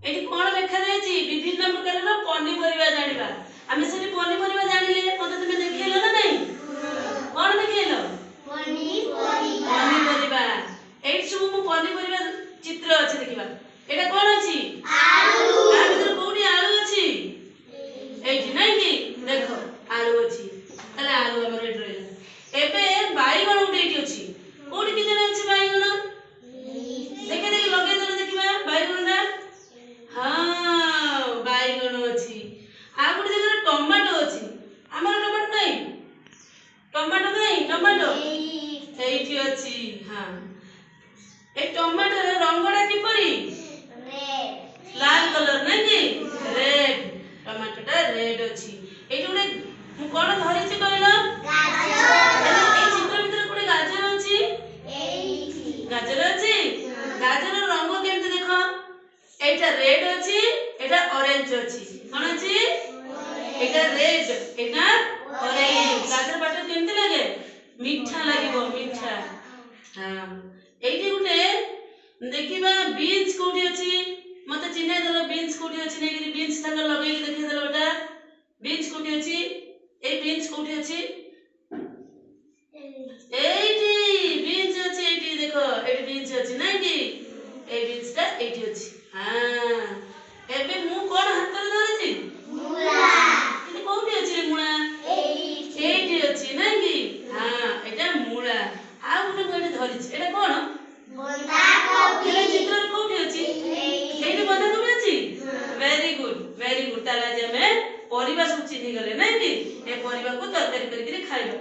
एठी कोन लेखा जायछि विभिन्न प्रकारर पनिपरिबा जानिबा आमे सेठी पनिपरिबा जानिले मते तुमे देखैलो ना नहीं कोन देखैलो पनिपरिबा एठी सब मु पनिपरिबा चित्र अछि देखिबा एटा कोन अछि आलू आ भीतर कोठी आलू अछि एठी नहीं कि देखो आलू अछि तले आलू हमर एठी रहला एबे बाईगण उठे एठी अछि कोठी कि जने अछि बाईगण देखे देखे लगे जने देखिबा बाईगण ना हाँ बाईगण अछि आ गुटे जगह टमाटो अछि हमर टमाटो नहीं टमाटो एठी अछि हां ए टमाटो रे रंगडा किपरि रेड लाल कलर नहीं कि रेड टमाटो टा रेड अछि एठी गुटे मु कोन धरिछि कहलो गाजर ए चित्र भीतर गुटे गाजर अछि एठी गाजर अछि गाजर रंग केमते देखो एटा रेड अछि एटा ऑरेंज अछि कोन अछि एटा रेड एटा ऑरेंज गाजर पाट केमते लागे मीठा लागिबो मीठा हां एठी गुटे देखिबा बीन्स कोठी अछि मते चिन्है देलो बीन्स कोठी अछि नेगिरी बीन्स संग लगै के देखै देलो बेटा बीन्स कोठी अछि ए बीन्स कोठी अछि एठी बीन्स अछि एठी देखो एठी बीन्स अछि नै कि ए बीन्स टा एठी अछि हां एबे मु कोन हाथ रे धरिछि मुळा एठी कोठी अछि रे मुळा एठी अछि नै कि हां एटा मुळा आ गुटे कोठी धरिछि एटा कोन बंधा कोबी ए चित्र कोठी अछि एठी बंधा कोबी अछि वेरी गुड ताला जे हमें परिबा सब चिन्हि गले नै कि ए परिबा को तरकारी करके खाइबा।